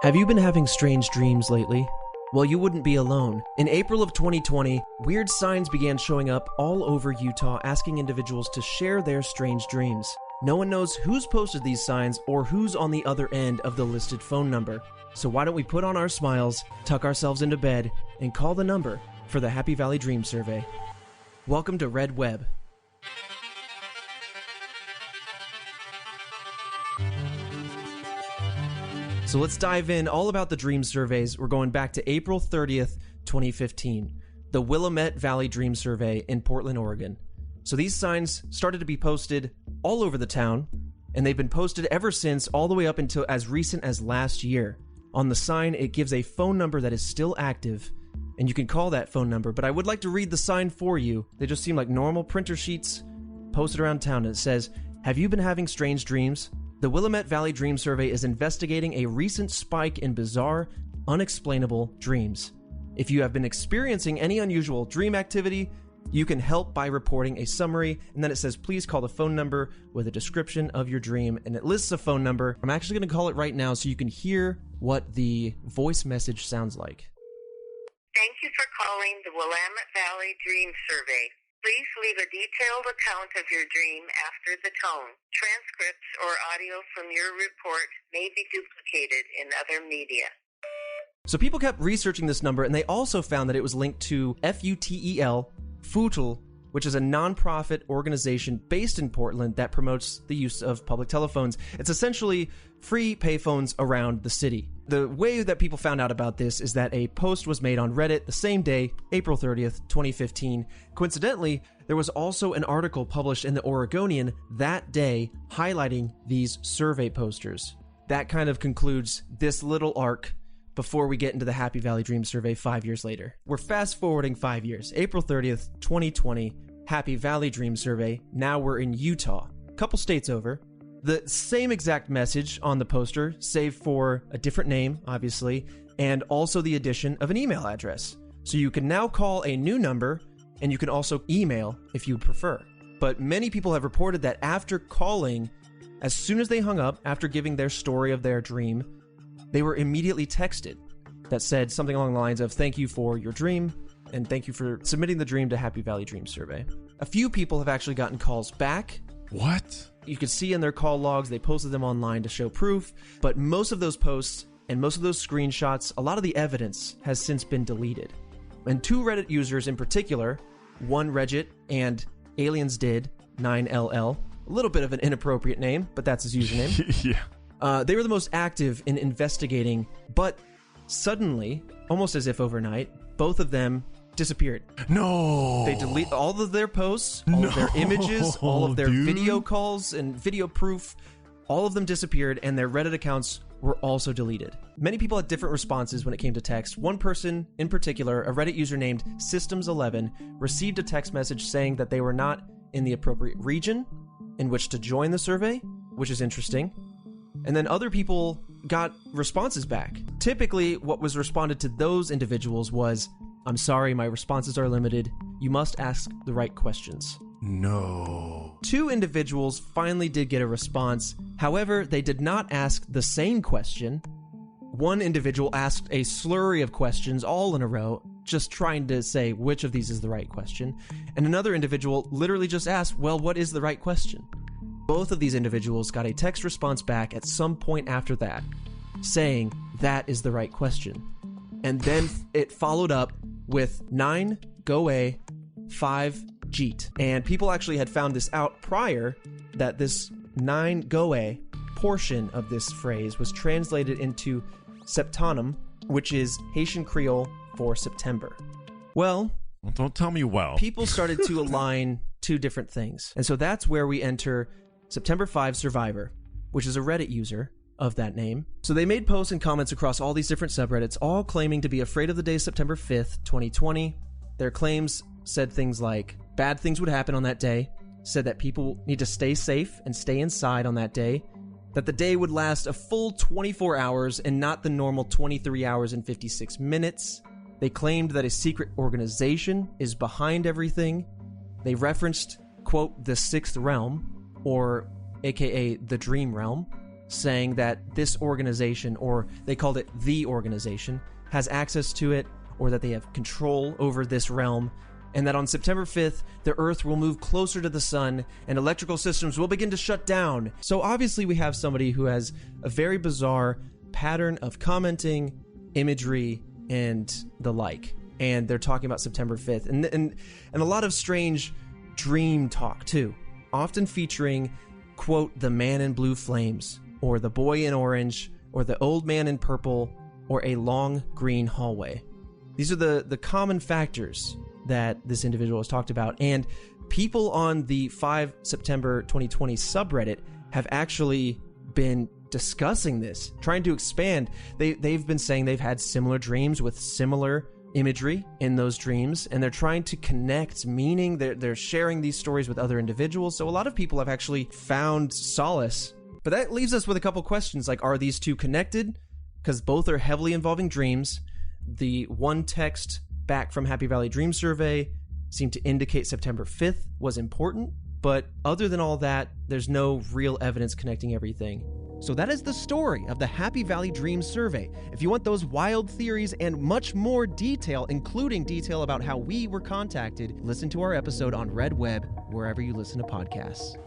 Have you been having strange dreams lately? Well, you wouldn't be alone. In April of 2020, weird signs began showing up all over Utah asking individuals to share their strange dreams. No one knows who's posted these signs or who's on the other end of the listed phone number. So why don't we put on our smiles, tuck ourselves into bed, and call the number for the Happy Valley Dream Survey. Welcome to Red Web. So let's dive in all about the dream surveys. We're going back to April 30th, 2015, the Willamette Valley Dream Survey in Portland, Oregon. So these signs started to be posted all over the town, and they've been posted ever since, all the way up until as recent as last year. On the sign, it gives a phone number that is still active, and you can call that phone number, but I would like to read the sign for you. They just seem like normal printer sheets posted around town, and it says, "Have you been having strange dreams? The Willamette Valley Dream Survey is investigating a recent spike in bizarre, unexplainable dreams. If you have been experiencing any unusual dream activity, you can help by reporting a summary." And then it says, please call the phone number with a description of your dream. And it lists a phone number. I'm actually going to call it right now so you can hear what the voice message sounds like. Thank you for calling the Willamette Valley Dream Survey. Please leave a detailed account of your dream after the tone. Transcripts or audio from your report may be duplicated in other media. So people kept researching this number, and they also found that it was linked to FUTEL, which is a non-profit organization based in Portland that promotes the use of public telephones. It's essentially free payphones around the city. The way that people found out about this is that a post was made on Reddit the same day, April 30th, 2015. Coincidentally, there was also an article published in the Oregonian that day highlighting these survey posters. That kind of concludes this little arc before we get into the Happy Valley Dream Survey 5 years later. We're fast forwarding 5 years. April 30th, 2020, Happy Valley Dream Survey. Now we're in Utah, a couple states over. The same exact message on the poster, save for a different name, obviously, and also the addition of an email address. So you can now call a new number, and you can also email if you prefer. But many people have reported that after calling, as soon as they hung up, after giving their story of their dream, they were immediately texted that said something along the lines of, "Thank you for your dream, and thank you for submitting the dream to Happy Valley Dream Survey." A few people have actually gotten calls back. What? You could see in their call logs, they posted them online to show proof, but most of those posts and most of those screenshots, a lot of the evidence has since been deleted. And two Reddit users in particular, one Regit and Aliens Did 9LL, a little bit of an inappropriate name, but that's his username. Yeah. They were the most active in investigating, but suddenly, almost as if overnight, both of them disappeared. No. They delete all of their posts, all of their images, all of their video calls and video proof. All of them disappeared, and their Reddit accounts were also deleted. Many people had different responses when it came to text. One person in particular, a Reddit user named Systems11, received a text message saying that they were not in the appropriate region in which to join the survey, which is interesting. And then other people got responses back. Typically, what was responded to those individuals was, "I'm sorry, my responses are limited. You must ask the right questions." No. Two individuals finally did get a response. However, they did not ask the same question. One individual asked a slurry of questions all in a row, just trying to say which of these is the right question. And another individual literally just asked, "Well, what is the right question?" Both of these individuals got a text response back at some point after that, saying that is the right question. And then it followed up with 9 go A, 5 jeet. And people actually had found this out prior, that this 9 go A portion of this phrase was translated into Septanum, which is Haitian Creole for September. Well, don't tell me well. People started to align two different things. And so that's where we enter September 5 Survivor, which is a Reddit user of that name. So they made posts and comments across all these different subreddits, all claiming to be afraid of the day September 5th, 2020. Their claims said things like bad things would happen on that day, said that people need to stay safe and stay inside on that day, that the day would last a full 24 hours and not the normal 23 hours and 56 minutes. They claimed that a secret organization is behind everything. They referenced, quote, the sixth realm, or aka the dream realm, saying that this organization, or they called it the organization, has access to it, or that they have control over this realm, and that on September 5th, the Earth will move closer to the sun and electrical systems will begin to shut down. So obviously we have somebody who has a very bizarre pattern of commenting, imagery, and the like. And they're talking about September 5th. And a lot of strange dream talk, too. Often featuring, quote, the man in blue flames, or the boy in orange, or the old man in purple, or a long green hallway. These are the common factors that this individual has talked about. And people on the 5 September 2020 subreddit have actually been discussing this, trying to expand. They've been saying they've had similar dreams with similar imagery in those dreams, and they're trying to connect meaning. They're sharing these stories with other individuals. So a lot of people have actually found solace. But that leaves us with a couple questions, like, are these two connected? Because both are heavily involving dreams. The one text back from Happy Valley Dream Survey seemed to indicate September 5th was important, but other than all that, there's no real evidence connecting everything. So that is the story of the Happy Valley Dream Survey. If you want those wild theories and much more detail, including detail about how we were contacted, listen to our episode on Red Web, wherever you listen to podcasts.